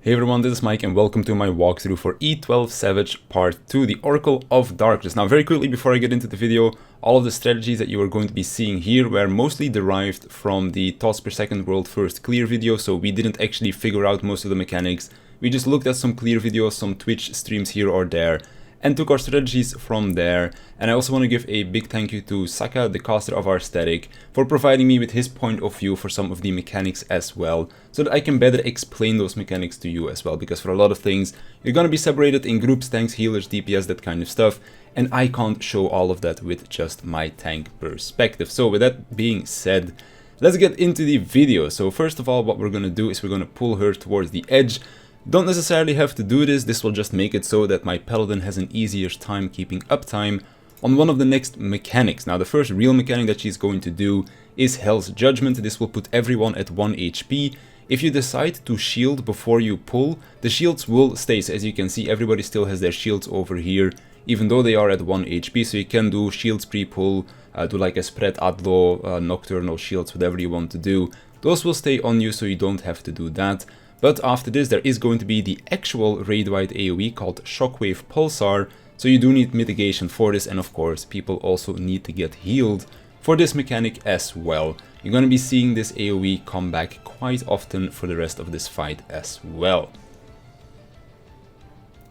Hey everyone, this is Mike and welcome to my walkthrough for E12 Savage Part 2, the Oracle of Darkness. Now very quickly before I get into the video, all of the strategies that you are going to be seeing here were mostly derived from the thoughts per second world first clear video, so we didn't actually figure out most of the mechanics. We just looked at some clear videos, some Twitch streams here or there, and took our strategies from there. And I also want to give a big thank you to Saka, the caster of our static, for providing me with his point of view for some of the mechanics as well, so that I can better explain those mechanics to you as well, because for a lot of things, you're gonna be separated in groups, tanks, healers, DPS, that kind of stuff, and I can't show all of that with just my tank perspective. So with that being said, let's get into the video. So first of all, what we're gonna do is we're gonna pull her towards the edge. Don't necessarily have to do this will just make it so that my paladin has an easier time keeping uptime on one of the next mechanics. Now the first real mechanic that she's going to do is Hell's Judgment. This will put everyone at 1 HP. If you decide to shield before you pull, the shields will stay. So as you can see, everybody still has their shields over here, even though they are at 1 HP. So you can do shields pre-pull, do like a spread adlo, nocturnal shields, whatever you want to do. Those will stay on you, so you don't have to do that. But after this, there is going to be the actual raid-wide AoE called Shockwave Pulsar, so you do need mitigation for this, and of course, people also need to get healed for this mechanic as well. You're going to be seeing this AoE come back quite often for the rest of this fight as well.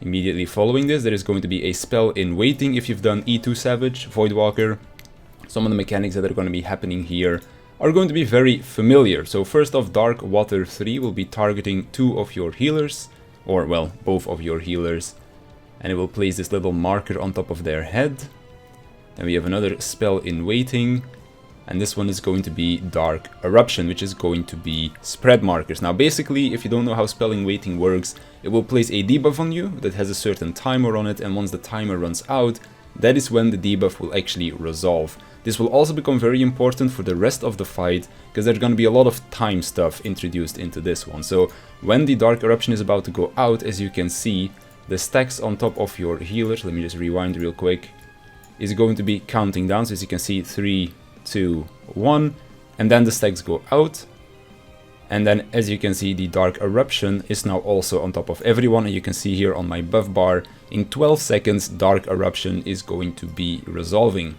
Immediately following this, there is going to be a spell in waiting if you've done E2 Savage, Voidwalker. Some of the mechanics that are going to be happening here are going to be very familiar. So first off, Dark Water 3 will be targeting 2 of your healers, or well, both of your healers, and it will place this little marker on top of their head. Then we have another spell in waiting, and this one is going to be Dark Eruption, which is going to be spread markers. Now basically, if you don't know how spell in waiting works, it will place a debuff on you that has a certain timer on it, and once the timer runs out, that is when the debuff will actually resolve. This will also become very important for the rest of the fight, because there's going to be a lot of time stuff introduced into this one. So when the Dark Eruption is about to go out, as you can see, the stacks on top of your healers, let me just rewind real quick, is going to be counting down. So as you can see, 3, 2, 1, and then the stacks go out. And then as you can see, the Dark Eruption is now also on top of everyone, and you can see here on my buff bar, in 12 seconds, Dark Eruption is going to be resolving.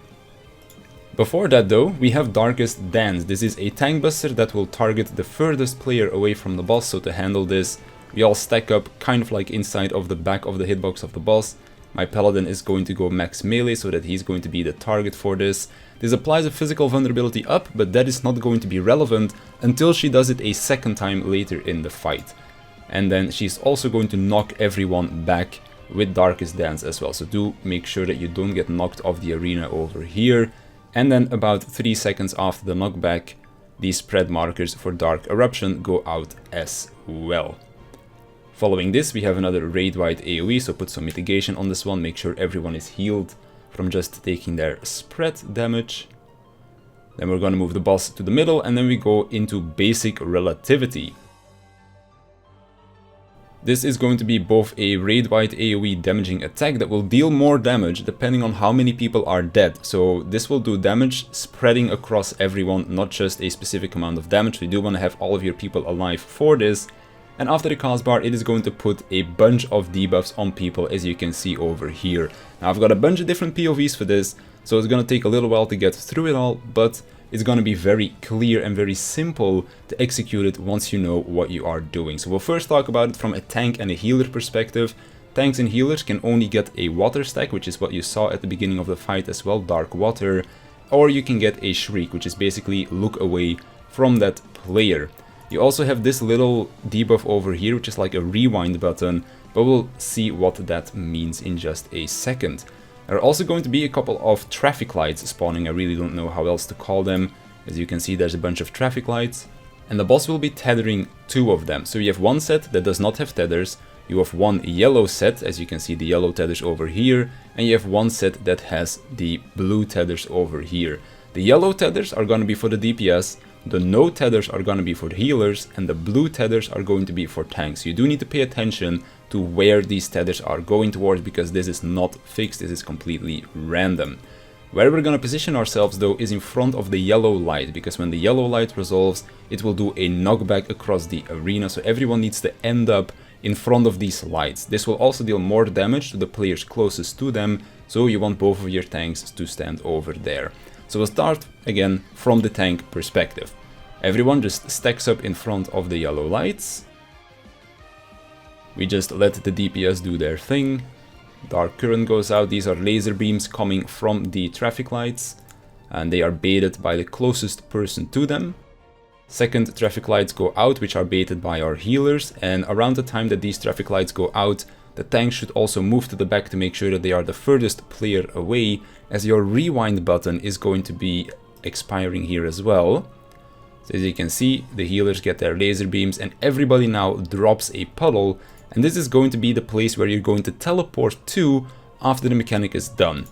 Before that though, we have Darkest Dance. This is a tank buster that will target the furthest player away from the boss, so to handle this, we all stack up kind of like inside of the back of the hitbox of the boss. My paladin is going to go max melee, so that he's going to be the target for this. This applies a physical vulnerability up, but that is not going to be relevant until she does it a second time later in the fight. And then she's also going to knock everyone back with Darkest Dance as well, so do make sure that you don't get knocked off the arena over here. And then about 3 seconds after the knockback, these spread markers for Dark Eruption go out as well. Following this, we have another raid-wide AoE, so put some mitigation on this one, make sure everyone is healed from just taking their spread damage. Then we're going to move the boss to the middle, and then we go into basic Relativity. This is going to be both a raid-wide AoE damaging attack that will deal more damage depending on how many people are dead. So this will do damage spreading across everyone, not just a specific amount of damage. We do want to have all of your people alive for this. And after the cast bar, it is going to put a bunch of debuffs on people, as you can see over here. Now I've got a bunch of different POVs for this, so it's going to take a little while to get through it all, but it's going to be very clear and very simple to execute it once you know what you are doing. So we'll first talk about it from a tank and a healer perspective. Tanks and healers can only get a water stack, which is what you saw at the beginning of the fight as well, Dark Water, or you can get a Shriek, which is basically look away from that player. You also have this little debuff over here, which is like a rewind button, but we'll see what that means in just a second. There are also going to be a couple of traffic lights spawning. I really don't know how else to call them. As you can see, there's a bunch of traffic lights, and the boss will be tethering 2 of them. So you have one set that does not have tethers, you have one yellow set, as you can see the yellow tethers over here, and you have one set that has the blue tethers over here. The yellow tethers are going to be for the DPS, the no tethers are going to be for the healers, and the blue tethers are going to be for tanks. You do need to pay attention to where these tethers are going towards, because this is not fixed, this is completely random. Where we're gonna position ourselves though is in front of the yellow light, because when the yellow light resolves, it will do a knockback across the arena, so everyone needs to end up in front of these lights. This will also deal more damage to the players closest to them, so you want both of your tanks to stand over there. So we'll start again from the tank perspective. Everyone just stacks up in front of the yellow lights. We just let the DPS do their thing. Dark current goes out. These are laser beams coming from the traffic lights, and they are baited by the closest person to them. Second, traffic lights go out, which are baited by our healers, and around the time that these traffic lights go out, the tanks should also move to the back to make sure that they are the furthest player away, as your rewind button is going to be expiring here as well. So as you can see, the healers get their laser beams, and everybody now drops a puddle, and this is going to be the place where you're going to teleport to after the mechanic is done.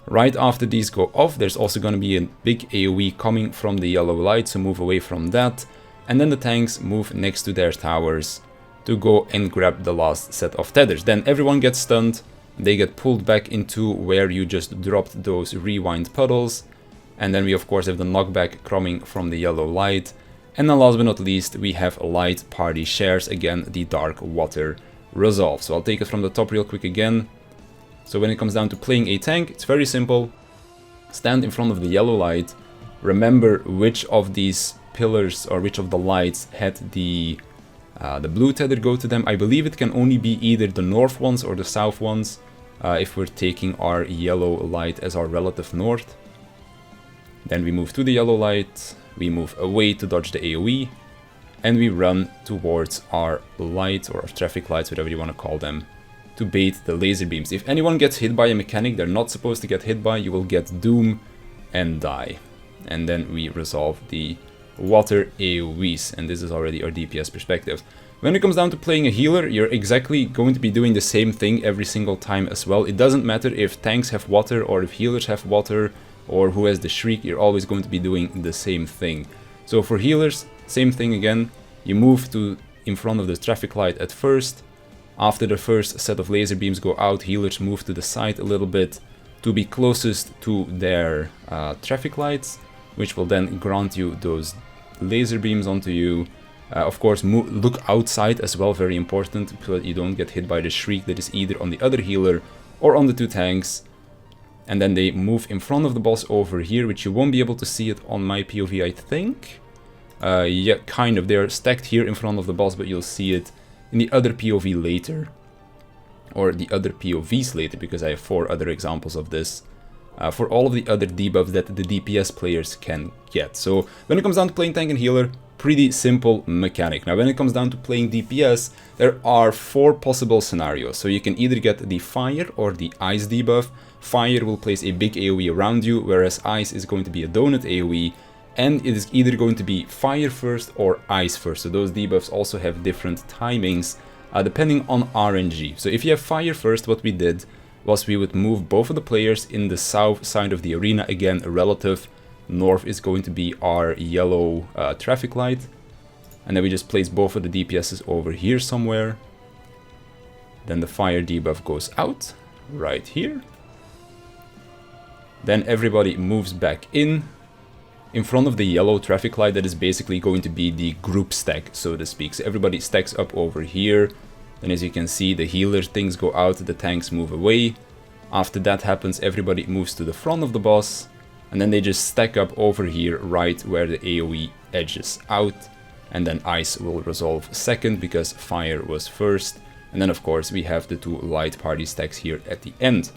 Right after these go off, there's also going to be a big AoE coming from the yellow light, so move away from that. And then the tanks move next to their towers to go and grab the last set of tethers. Then everyone gets stunned, they get pulled back into where you just dropped those rewind puddles. And then we of course have the knockback coming from the yellow light. And then last but not least, we have light party shares, again the dark water resolve. So I'll take it from the top real quick again. So when it comes down to playing a tank, it's very simple. Stand in front of the yellow light. Remember which of these pillars or which of the lights had the blue tether go to them. I believe it can only be either the north ones or the south ones, if we're taking our yellow light as our relative north. Then we move to the yellow light, we move away to dodge the AoE, and we run towards our light or our traffic lights, whatever you want to call them, to bait the laser beams. If anyone gets hit by a mechanic they're not supposed to get hit by, you will get doom and die. And then we resolve the water AoEs, and this is already our DPS perspective. When it comes down to playing a healer, you're exactly going to be doing the same thing every single time as well. It doesn't matter if tanks have water or if healers have water or who has the shriek, you're always going to be doing the same thing. So for healers, same thing again. You move to in front of the traffic light at first. After the first set of laser beams go out, healers move to the side a little bit to be closest to their traffic lights, which will then grant you those laser beams onto you. Of course, look outside as well, very important, so that you don't get hit by the shriek that is either on the other healer or on the two tanks. And then they move in front of the boss over here, which you won't be able to see it on my POV, I think. Yeah, kind of. They're stacked here in front of the boss, but you'll see it in the other POV later, or the other POVs later, because I have 4 other examples of this, for all of the other debuffs that the DPS players can get. So when it comes down to playing tank and healer, pretty simple mechanic. Now when it comes down to playing DPS, there are 4 possible scenarios. So you can either get the fire or the ice debuff. Fire will place a big AoE around you, whereas ice is going to be a donut AoE. And it is either going to be fire first or ice first. So those debuffs also have different timings depending on RNG. So if you have fire first, what we did was we would move both of the players in the south side of the arena. Again, relative north is going to be our yellow traffic light. And then we just place both of the DPSs over here somewhere. Then the fire debuff goes out right here. Then everybody moves back in front of the yellow traffic light that is basically going to be the group stack, so to speak. So everybody stacks up over here. Then as you can see, the healer things go out, the tanks move away. After that happens, everybody moves to the front of the boss. And then they just stack up over here, right where the AoE edges out. And then ice will resolve second, because fire was first. And then of course we have the 2 light party stacks here at the end.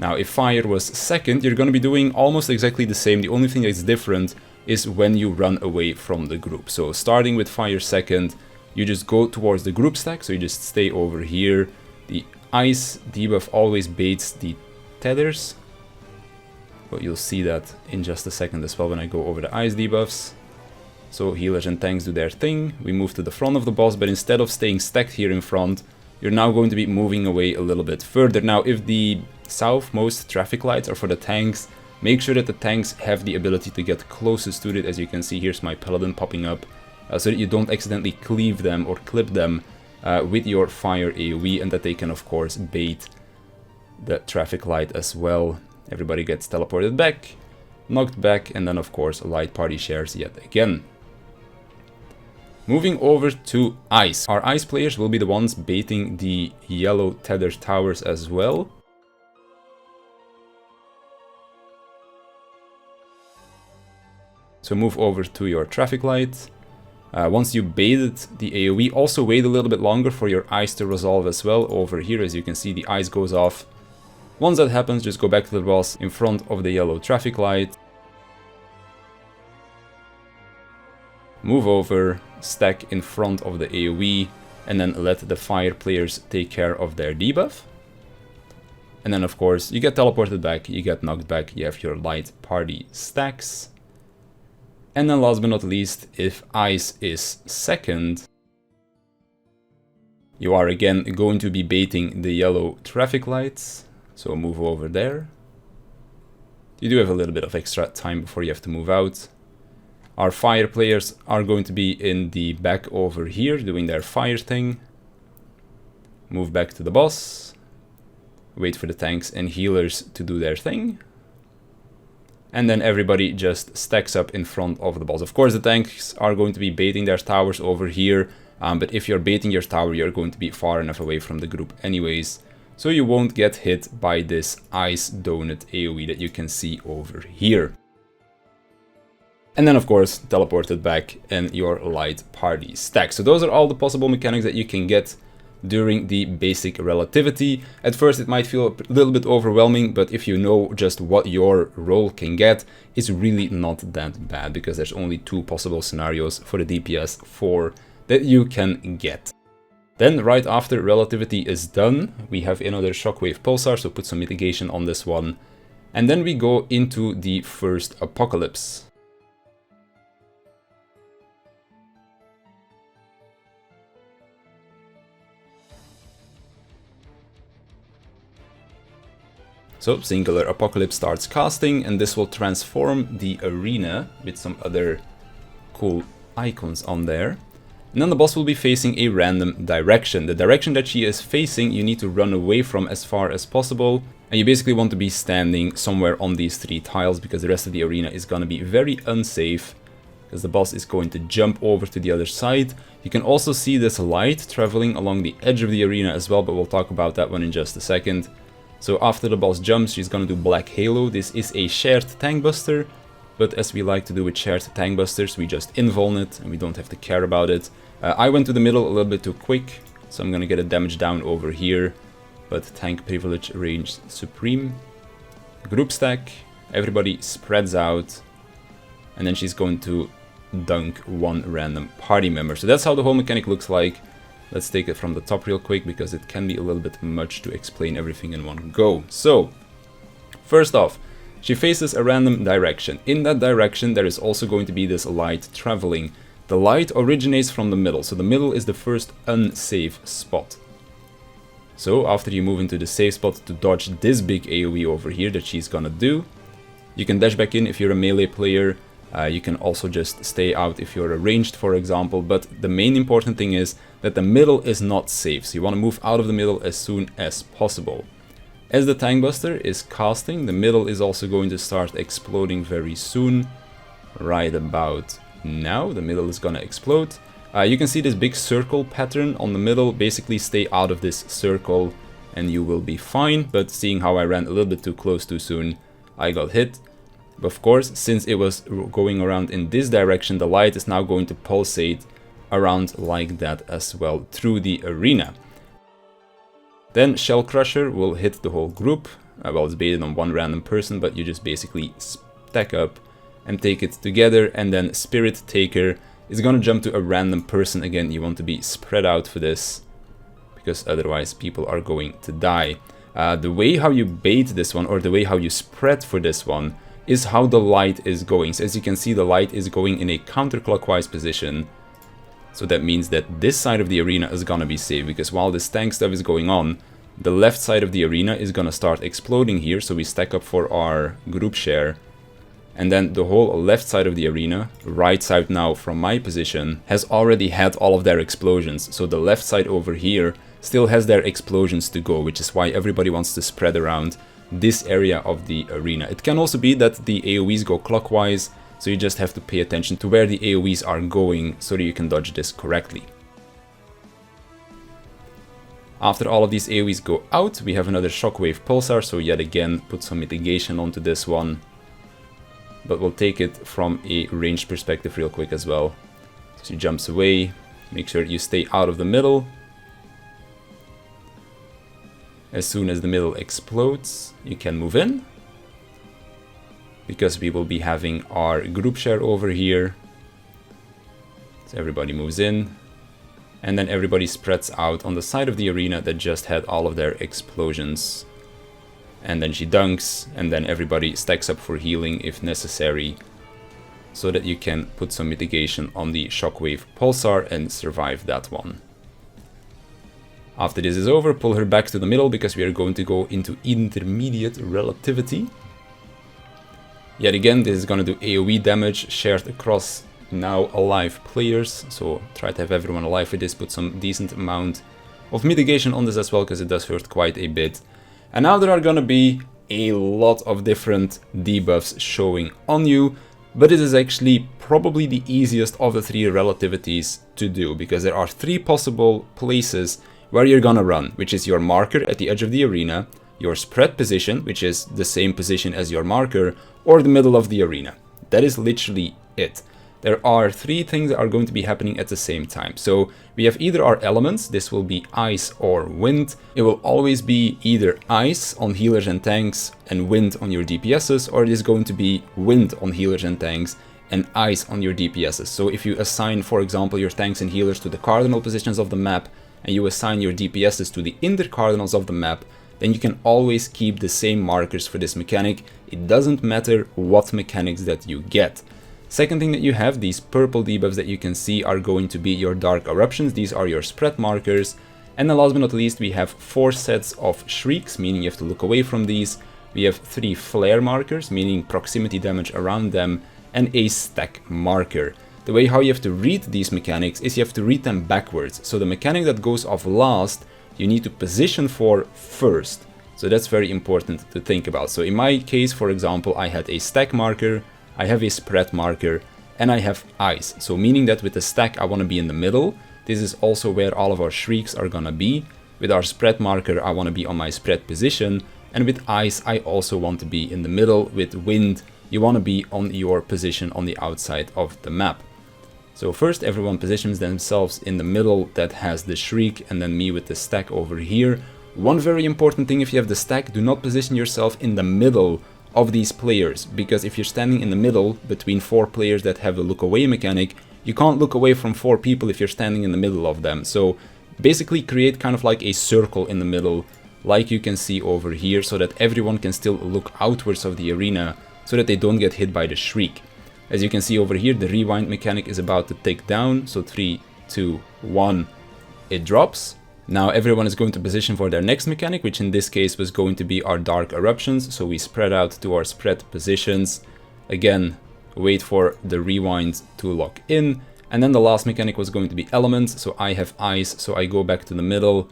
Now, if fire was second, you're going to be doing almost exactly the same. The only thing that's different is when you run away from the group. So starting with fire second, you just go towards the group stack. So you just stay over here. The ice debuff always baits the tethers. But you'll see that in just a second as well when I go over the ice debuffs. So healers and tanks do their thing. We move to the front of the boss, but instead of staying stacked here in front, you're now going to be moving away a little bit further. Now, if the southmost traffic lights are for the tanks, make sure that the tanks have the ability to get closest to it. As you can see, here's my paladin popping up, so that you don't accidentally cleave them or clip them with your fire AoE, and that they can of course bait the traffic light as well. Everybody gets teleported back, knocked back, and then of course light party shares yet again. Moving over to ice. Our ice players will be the ones baiting the yellow tether towers as well. So move over to your traffic light. Once you baited the AoE, also wait a little bit longer for your ice to resolve as well. Over here, as you can see, the ice goes off. Once that happens, just go back to the boss in front of the yellow traffic light. Move over, stack in front of the AoE, and then let the fire players take care of their debuff. And then, of course, you get teleported back, you get knocked back, you have your light party stacks. And then last but not least, if ice is second, you are again going to be baiting the yellow traffic lights. So move over there. You do have a little bit of extra time before you have to move out. Our fire players are going to be in the back over here doing their fire thing. Move back to the boss. Wait for the tanks and healers to do their thing. And then everybody just stacks up in front of the boss. Of course, the tanks are going to be baiting their towers over here, but if you're baiting your tower, you're going to be far enough away from the group anyways, so you won't get hit by this ice donut AoE that you can see over here. And then, of course, teleported back and your light party stack. So those are all the possible mechanics that you can get during the basic relativity. At first it might feel a little bit overwhelming, but if you know just what your role can get, it's really not that bad, because there's only 2 possible scenarios for the DPS 4 that you can get. Then right after relativity is done, we have another shockwave pulsar, so put some mitigation on this one. And then we go into the first apocalypse. So singular apocalypse starts casting, and this will transform the arena with some other cool icons on there. And then the boss will be facing a random direction. The direction that she is facing you need to run away from as far as possible. And you basically want to be standing somewhere on these 3 tiles, because the rest of the arena is going to be very unsafe, because the boss is going to jump over to the other side. You can also see this light traveling along the edge of the arena as well, but we'll talk about that one in just a second. So after the boss jumps, she's gonna do Black Halo. This is a shared tank buster, but as we like to do with shared tank busters, we just invuln it and we don't have to care about it. I went to the middle a little bit too quick, so I'm gonna get a damage down over here, but tank privilege reigns supreme. Group stack, everybody spreads out, and then she's going to dunk 1 random party member. So that's how the whole mechanic looks like. Let's take it from the top real quick, because it can be a little bit much to explain everything in one go. So, first off, she faces a random direction. In that direction there is also going to be this light traveling. The light originates from the middle, so the middle is the first unsafe spot. So after you move into the safe spot to dodge this big AoE over here that she's gonna do, you can dash back in if you're a melee player. You can also just stay out if you're a ranged, for example, but the main important thing is that the middle is not safe, so you want to move out of the middle as soon as possible. As the tank buster is casting, the middle is also going to start exploding very soon. Right about now, the middle is gonna explode. You can see this big circle pattern on the middle. Basically stay out of this circle and you will be fine, but seeing how I ran a little bit too close too soon, I got hit. Of course, since it was going around in this direction, the light is now going to pulsate around like that as well through the arena. Then Shell Crusher will hit the whole group. Well, it's baited on 1 random person, but you just basically stack up and take it together. And then Spirit Taker is gonna jump to a random person. Again, you want to be spread out for this, because otherwise people are going to die. The way how you bait this one, or the way how you spread for this one, is how the light is going. So as you can see, the light is going in a counterclockwise position. So that means that this side of the arena is gonna be safe, because while this tank stuff is going on, the left side of the arena is gonna start exploding here, so we stack up for our group share. And then the whole left side of the arena, right side now from my position, has already had all of their explosions. So the left side over here still has their explosions to go, which is why everybody wants to spread around this area of the arena. It can also be that the AoEs go clockwise So you just have to pay attention to where the AoEs are going so that you can dodge this correctly. After all of these AoEs go out, we have another Shockwave Pulsar, so yet again put some mitigation onto this one. But we'll take it from a ranged perspective real quick as well. So she jumps away, make sure you stay out of the middle. As soon as the middle explodes, you can move in, because we will be having our group share over here. So everybody moves in, and then everybody spreads out on the side of the arena that just had all of their explosions. And then she dunks, and then everybody stacks up for healing if necessary, so that you can put some mitigation on the Shockwave Pulsar and survive that one. After this is over, pull her back to the middle, because we are going to go into intermediate Relativity. Yet again, this is going to do AoE damage shared across now alive players, so try to have everyone alive with this, put some decent amount of mitigation on this as well, because it does hurt quite a bit. And now there are going to be a lot of different debuffs showing on you, but it is actually probably the easiest of the three relativities to do, because there are three possible places where you're gonna run, which is your marker at the edge of the arena, your spread position, which is the same position as your marker, or the middle of the arena. That is literally it. There are three things that are going to be happening at the same time. So we have either our elements, this will be ice or wind. It will always be either ice on healers and tanks and wind on your DPSs, or it is going to be wind on healers and tanks and ice on your DPSs. So if you assign, for example, your tanks and healers to the cardinal positions of the map, and you assign your DPSs to the intercardinals of the map, then you can always keep the same markers for this mechanic. It doesn't matter what mechanics that you get. Second thing that you have, these purple debuffs that you can see are going to be your dark eruptions. These are your spread markers. And then last but not least, we have 4 sets of shrieks, meaning you have to look away from these. We have 3 flare markers, meaning proximity damage around them, and a stack marker. The way how you have to read these mechanics is you have to read them backwards. So the mechanic that goes off last, you need to position for first. So that's very important to think about. So in my case, for example, I had a stack marker, I have a spread marker, and I have ice. So meaning that with the stack I want to be in the middle. This is also where all of our shrieks are gonna be. With our spread marker I want to be on my spread position, and with ice I also want to be in the middle. With wind you want to be on your position on the outside of the map. So first everyone positions themselves in the middle that has the shriek, and then me with the stack over here. One very important thing, if you have the stack, do not position yourself in the middle of these players, because if you're standing in the middle between 4 players that have a look away mechanic, you can't look away from 4 people if you're standing in the middle of them. So basically create kind of like a circle in the middle, like you can see over here, so that everyone can still look outwards of the arena, so that they don't get hit by the shriek. As you can see over here, the rewind mechanic is about to tick down, so 3, 2, 1, it drops. Now everyone is going to position for their next mechanic, which in this case was going to be our dark eruptions, so we spread out to our spread positions. Again, wait for the rewind to lock in, and then the last mechanic was going to be elements, so I have ice, so I go back to the middle,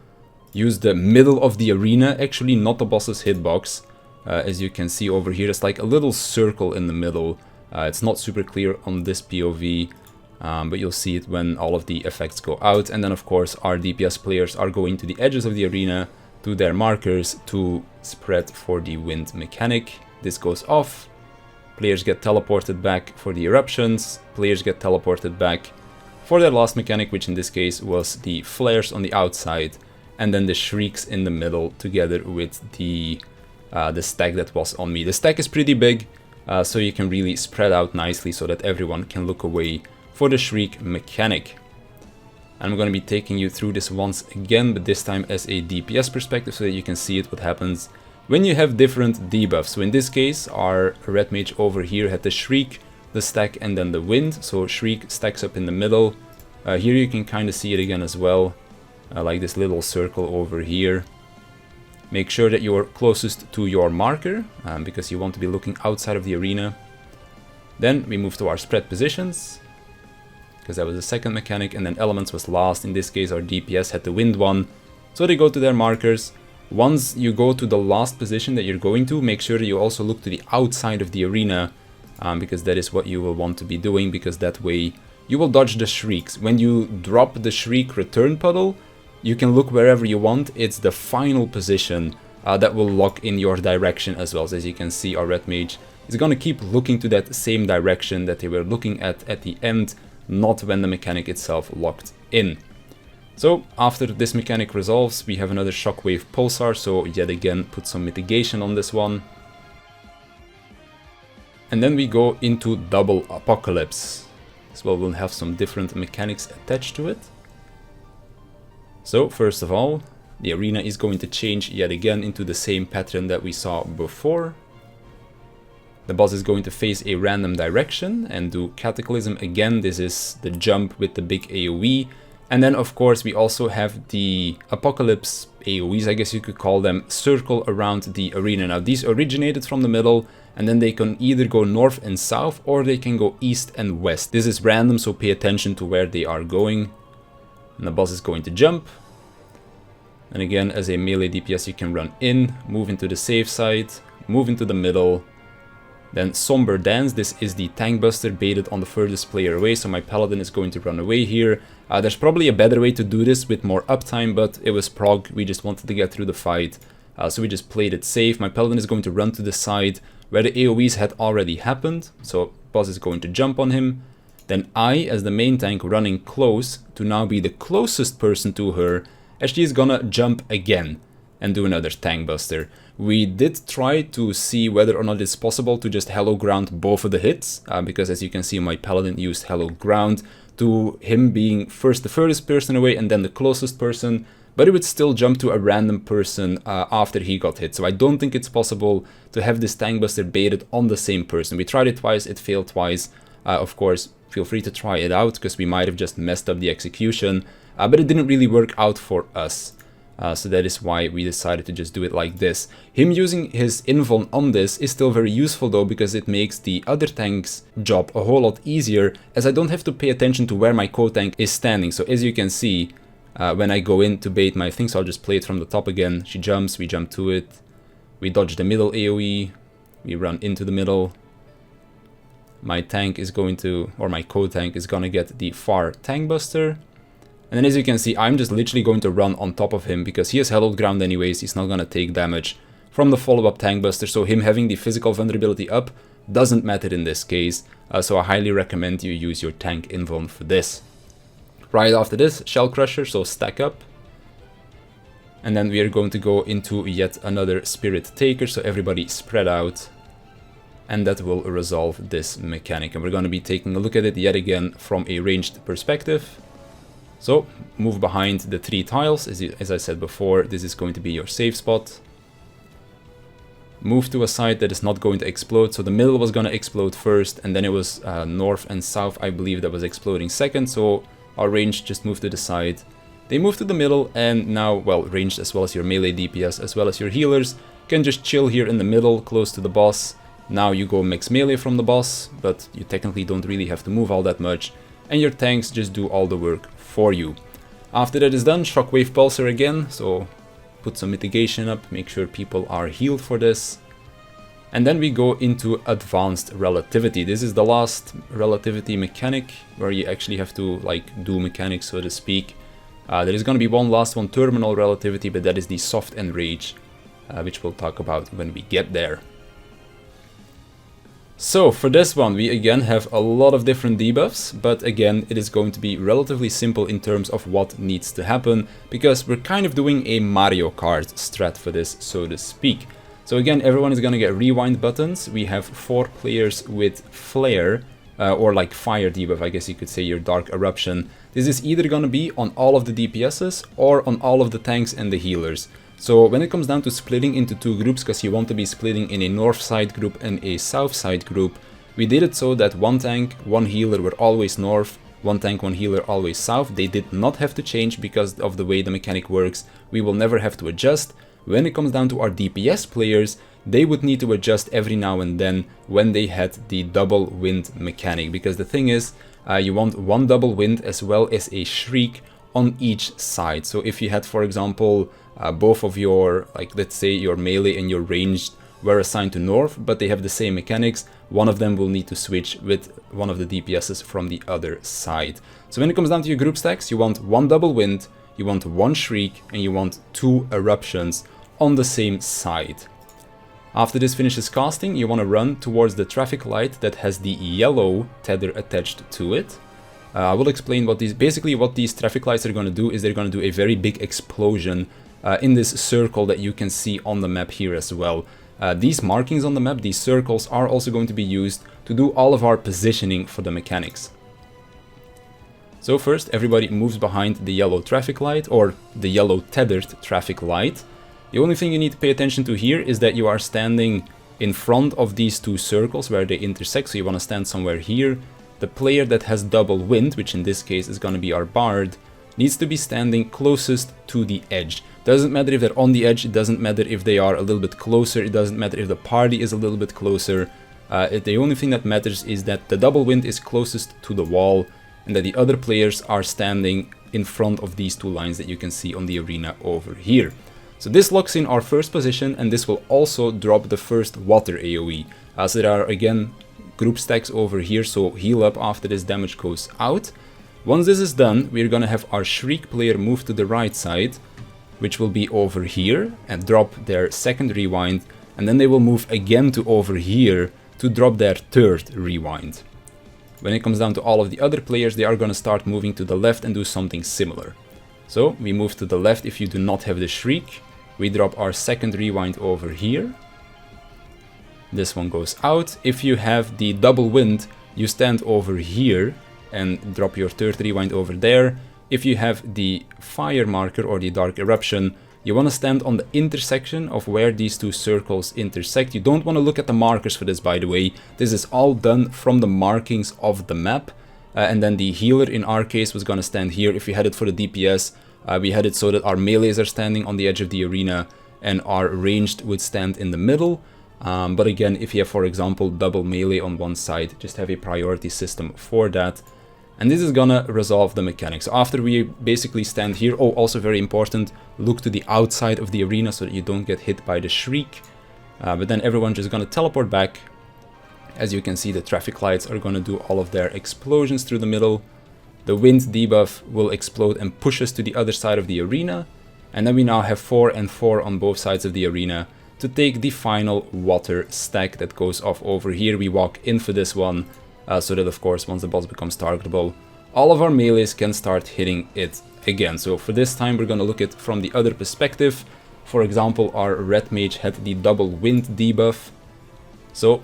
use the middle of the arena, actually not the boss's hitbox. As you can see over here, it's like a little circle in the middle. It's not super clear on this POV, but you'll see it when all of the effects go out. And then of course our DPS players are going to the edges of the arena, to their markers, to spread for the wind mechanic. This goes off, players get teleported back for the eruptions, players get teleported back for their last mechanic, which in this case was the flares on the outside, and then the shrieks in the middle together with the stack that was on me. The stack is pretty big, so you can really spread out nicely so that everyone can look away for the shriek mechanic. I'm going to be taking you through this once again, but this time as a DPS perspective, so that you can see it, what happens when you have different debuffs. So in this case, our red mage over here had the shriek, the stack, and then the wind. So shriek stacks up in the middle. Here you can kind of see it again as well, like this little circle over here. Make sure that you're closest to your marker, because you want to be looking outside of the arena. Then we move to our spread positions, because that was the second mechanic, and then elements was last. In this case our DPS had the wind one, so they go to their markers. Once you go to the last position that you're going to, make sure that you also look to the outside of the arena because that is what you will want to be doing, because that way you will dodge the shrieks. When you drop the shriek return puddle, you can look wherever you want. It's the final position that will lock in your direction as well. So as you can see, our red mage is going to keep looking to that same direction that they were looking at the end, not when the mechanic itself locked in. So after this mechanic resolves, we have another shockwave pulsar, so yet again put some mitigation on this one. And then we go into double Apocalypse. As well, we'll have some different mechanics attached to it. So first of all, the arena is going to change yet again into the same pattern that we saw before. The boss is going to face a random direction and do Cataclysm again. This is the jump with the big AoE. And then of course we also have the Apocalypse AoEs, I guess you could call them, circle around the arena. Now these originated from the middle, and then they can either go north and south, or they can go east and west. This is random, so pay attention to where they are going. And the boss is going to jump. And again, as a melee DPS, you can run in, move into the safe side, move into the middle. Then Somber Dance, this is the tank buster baited on the furthest player away, so my paladin is going to run away here. There's probably a better way to do this with more uptime, but it was prog, we just wanted to get through the fight. So we just played it safe. My paladin is going to run to the side where the AoEs had already happened, so boss is going to jump on him. Then I, as the main tank, running close to now be the closest person to her, as she is gonna jump again and do another tank buster. We did try to see whether or not it's possible to just Hello Ground both of the hits, because as you can see, my paladin used Hello Ground to him being first the furthest person away and then the closest person, but it would still jump to a random person after he got hit. So I don't think it's possible to have this tank buster baited on the same person. We tried it twice, it failed twice. Of course, feel free to try it out, because we might have just messed up the execution, but it didn't really work out for us. So that is why we decided to just do it like this. Him using his invuln on this is still very useful though, because it makes the other tank's job a whole lot easier, as I don't have to pay attention to where my co-tank is standing. So as you can see, when I go in to bait my thing, so I'll just play it from the top again. She jumps, we jump to it, we dodge the middle AoE, we run into the middle. My tank is going to, or my co-tank is gonna get the far tank buster. And then as you can see, I'm just literally going to run on top of him, because he has hallowed ground anyways, he's not gonna take damage from the follow-up tank buster, so him having the physical vulnerability up doesn't matter in this case, so I highly recommend you use your tank invuln for this. Right after this, Shell Crusher, so stack up. And then we are going to go into yet another Spirit Taker, so everybody spread out. And that will resolve this mechanic, and we're going to be taking a look at it yet again from a ranged perspective. So, move behind the 3 tiles, as I said before, this is going to be your safe spot. Move to a side that is not going to explode, so the middle was going to explode first, and then it was north and south, I believe, that was exploding second, so our range just moved to the side. They moved to the middle, and now, well, ranged as well as your melee DPS, as well as your healers, can just chill here in the middle, close to the boss. Now you go max melee from the boss, but you technically don't really have to move all that much, and your tanks just do all the work for you. After that is done, Shockwave Pulsar again, so put some mitigation up, make sure people are healed for this. And then we go into Advanced Relativity. This is the last Relativity mechanic, where you actually have to like do mechanics, so to speak. There is going to be one last one, Terminal Relativity, but that is the Soft Enrage, which we'll talk about when we get there. So for this one, we again have a lot of different debuffs, but again, it is going to be relatively simple in terms of what needs to happen, because we're kind of doing a Mario Kart strat for this, so to speak. So again, everyone is going to get rewind buttons. We have 4 players with Flare, or like Fire debuff, I guess you could say, your Dark Eruption. This is either going to be on all of the DPSs or on all of the tanks and the healers. So when it comes down to splitting into 2 groups, because you want to be splitting in a north side group and a south side group, we did it so that 1 tank, 1 healer were always north, 1 tank, 1 healer always south. They did not have to change because of the way the mechanic works. We will never have to adjust. When it comes down to our DPS players, they would need to adjust every now and then when they had the double wind mechanic, because the thing is, you want 1 double wind as well as a shriek on each side. So if you had, for example, both of your, like let's say your melee and your ranged were assigned to North, but they have the same mechanics. One of them will need to switch with one of the DPSs from the other side. So when it comes down to your group stacks, you want 1 Double Wind, you want 1 Shriek, and you want 2 Eruptions on the same side. After this finishes casting, you want to run towards the traffic light that has the yellow tether attached to it. I will explain what these traffic lights are going to do is they're going to do a very big explosion in this circle that you can see on the map here as well. These markings on the map, these circles, are also going to be used to do all of our positioning for the mechanics. So first, everybody moves behind the yellow traffic light, or the yellow tethered traffic light. The only thing you need to pay attention to here is that you are standing in front of these two circles where they intersect, so you want to stand somewhere here. The player that has double wind, which in this case is going to be our bard, needs to be standing closest to the edge. Doesn't matter if they're on the edge, it doesn't matter if they are a little bit closer, it doesn't matter if the party is a little bit closer. The only thing that matters is that the double wind is closest to the wall and that the other players are standing in front of these two lines that you can see on the arena over here. So this locks in our first position, and this will also drop the first water AoE. As there are again group stacks over here, so heal up after this damage goes out. Once this is done, we're gonna have our Shriek player move to the right side, which will be over here, and drop their second rewind, and then they will move again to over here to drop their third rewind. When it comes down to all of the other players, they are gonna start moving to the left and do something similar. So we move to the left if you do not have the Shriek. We drop our second rewind over here. This one goes out. If you have the double wind, you stand over here and drop your third rewind over there. If you have the fire marker or the dark eruption, you want to stand on the intersection of where these two circles intersect. You don't want to look at the markers for this, by the way. This is all done from the markings of the map. And then the healer in our case was going to stand here. If we had it for the DPS, we had it so that our melees are standing on the edge of the arena and our ranged would stand in the middle. But again, if you have, for example, double melee on one side, just have a priority system for that. And this is gonna resolve the mechanics. So after we basically stand here, oh, also very important, look to the outside of the arena so that you don't get hit by the Shriek. But then everyone's just gonna teleport back. As you can see, the traffic lights are gonna do all of their explosions through the middle. The wind debuff will explode and push us to the other side of the arena. And then we now have 4 and 4 on both sides of the arena to take the final water stack that goes off over here. We walk in for this one, so that of course once the boss becomes targetable, all of our melees can start hitting it again. So for this time we're going to look at from the other perspective. For example, our red mage had the double wind debuff, so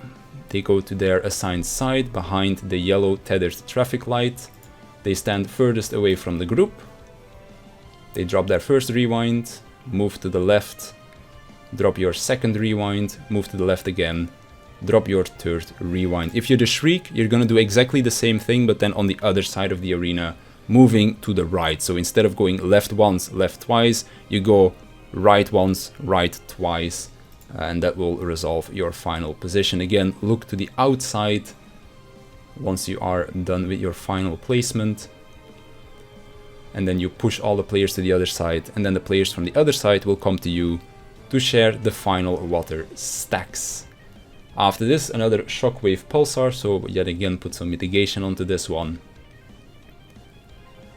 they go to their assigned side behind the yellow tethered traffic light. They stand furthest away from the group. They drop their first rewind, move to the left, drop your second rewind, move to the left again, drop your third rewind. If you're the Shriek, you're gonna do exactly the same thing, but then on the other side of the arena, moving to the right. So instead of going left once, left twice, you go right once, right twice, and that will resolve your final position. Again, look to the outside once you are done with your final placement. And then you push all the players to the other side, and then the players from the other side will come to you to share the final water stacks. After this, another shockwave pulsar, so yet again put some mitigation onto this one.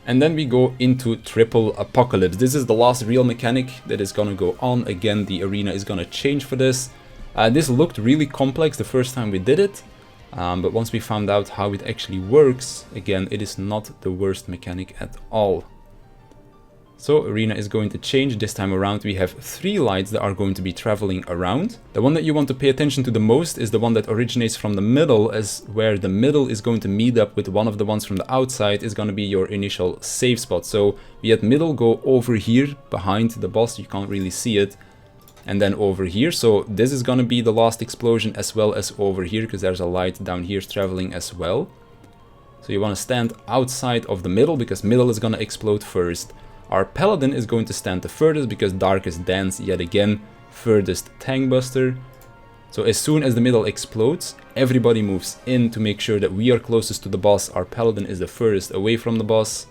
And then we go into triple Apocalypse. This is the last real mechanic that is gonna go on. Again, the arena is gonna change for this. This looked really complex the first time we did it, but once we found out how it actually works, again, it is not the worst mechanic at all. So arena is going to change. This time around we have 3 lights that are going to be traveling around. The one that you want to pay attention to the most is the one that originates from the middle, as where the middle is going to meet up with one of the ones from the outside is going to be your initial save spot. So we had middle go over here behind the boss, you can't really see it, and then over here. So this is going to be the last explosion, as well as over here, because there's a light down here traveling as well. So you want to stand outside of the middle because middle is going to explode first. Our paladin is going to stand the furthest because Darkest Dance, yet again, furthest tank buster. So as soon as the middle explodes, everybody moves in to make sure that we are closest to the boss. Our paladin is the furthest away from the boss.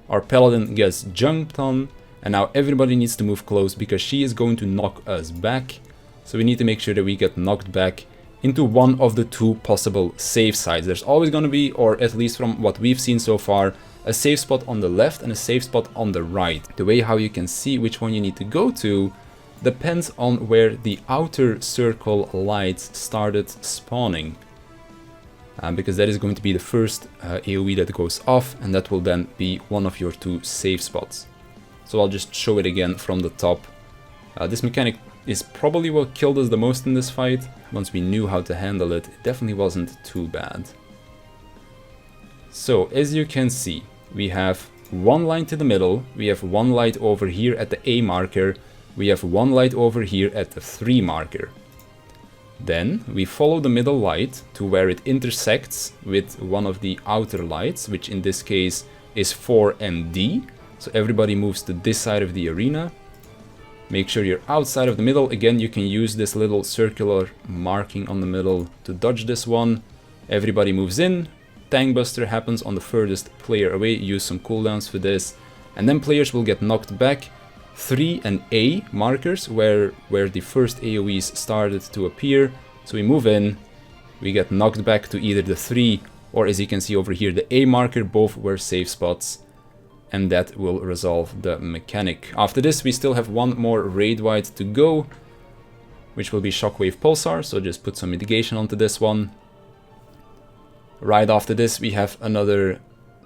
Our paladin gets jumped on, and now everybody needs to move close because she is going to knock us back. So we need to make sure that we get knocked back into one of the two possible safe sides. There's always going to be, or at least from what we've seen so far, a safe spot on the left and a safe spot on the right. The way how you can see which one you need to go to depends on where the outer circle lights started spawning. Because that is going to be the first AoE that goes off, and that will then be one of your two safe spots. So I'll just show it again from the top. This mechanic is probably what killed us the most in this fight. Once we knew how to handle it, it definitely wasn't too bad. So as you can see, we have one line to the middle, we have one light over here at the A marker, we have one light over here at the 3 marker. Then we follow the middle light to where it intersects with one of the outer lights, which in this case is 4 and D. So everybody moves to this side of the arena. Make sure you're outside of the middle. Again, you can use this little circular marking on the middle to dodge this one. Everybody moves in. Tank Buster happens on the furthest player away. Use some cooldowns for this. And then players will get knocked back. 3 and A markers where the first AoEs started to appear. So we move in, we get knocked back to either the 3 or, as you can see over here, the A marker. Both were safe spots, and that will resolve the mechanic. After this we still have one more raid wide to go, which will be Shockwave Pulsar, so just put some mitigation onto this one. Right after this we have another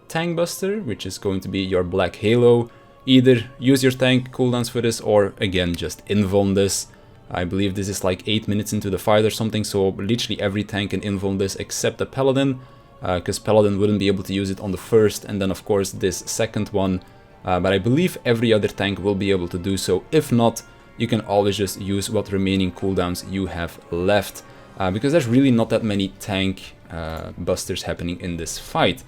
Tank Buster, which is going to be your Black Halo. Either use your tank cooldowns for this, or again just invuln this. I believe this is like 8 minutes into the fight or something, so literally every tank can invuln this except the Paladin, because Paladin wouldn't be able to use it on the first, and then of course this second one. But I believe every other tank will be able to do so. If not, you can always just use what remaining cooldowns you have left, because there's really not that many tank busters happening in this fight.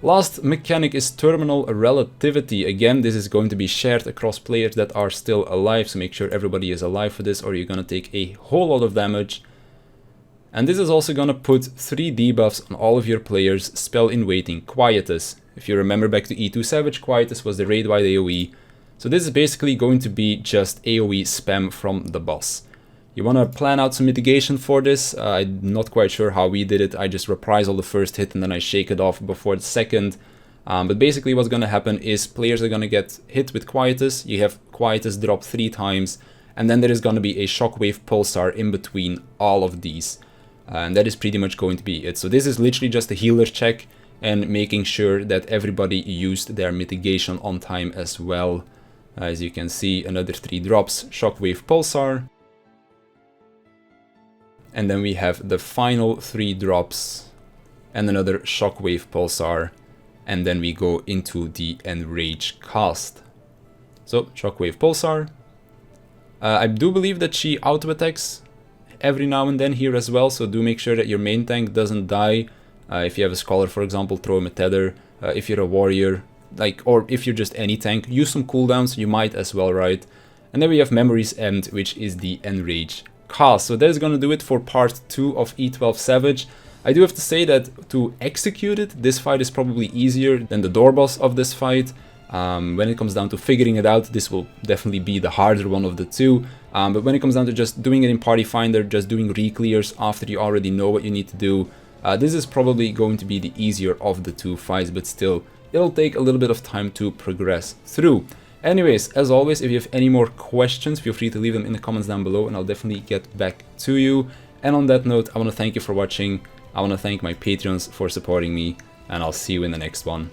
Last mechanic is Terminal Relativity. Again, this is going to be shared across players that are still alive, so make sure everybody is alive for this or you're gonna take a whole lot of damage. And this is also gonna put 3 debuffs on all of your players' spell in waiting. Quietus. If you remember back to E2 Savage, Quietus was the raid wide AoE. So this is basically going to be just AoE spam from the boss. You want to plan out some mitigation for this. I'm not quite sure how we did it. I just reprise all the first hit and then I shake it off before the second. But basically what's going to happen is players are going to get hit with Quietus. You have Quietus drop 3 times. And then there is going to be a Shockwave Pulsar in between all of these. And that is pretty much going to be it. So this is literally just a healer check and making sure that everybody used their mitigation on time as well. As you can see, another 3 drops, Shockwave Pulsar. And then we have the final 3 drops and another Shockwave Pulsar. And then we go into the Enrage cast. So, Shockwave Pulsar. I do believe that she auto-attacks every now and then here as well. So do make sure that your main tank doesn't die. If you have a Scholar, for example, throw him a Tether. If you're a Warrior, or if you're just any tank, use some cooldowns. You might as well, right? And then we have Memory's End, which is the Enrage cast. So that is going to do it for part 2 of E12 Savage. I do have to say that to execute it, this fight is probably easier than the door boss of this fight. When it comes down to figuring it out, this will definitely be the harder one of the two. But when it comes down to just doing it in Party Finder, just doing re-clears after you already know what you need to do, this is probably going to be the easier of the two fights, but still, it'll take a little bit of time to progress through. Anyways, as always, if you have any more questions, feel free to leave them in the comments down below and I'll definitely get back to you. And on that note, I want to thank you for watching. I want to thank my Patreons for supporting me, and I'll see you in the next one.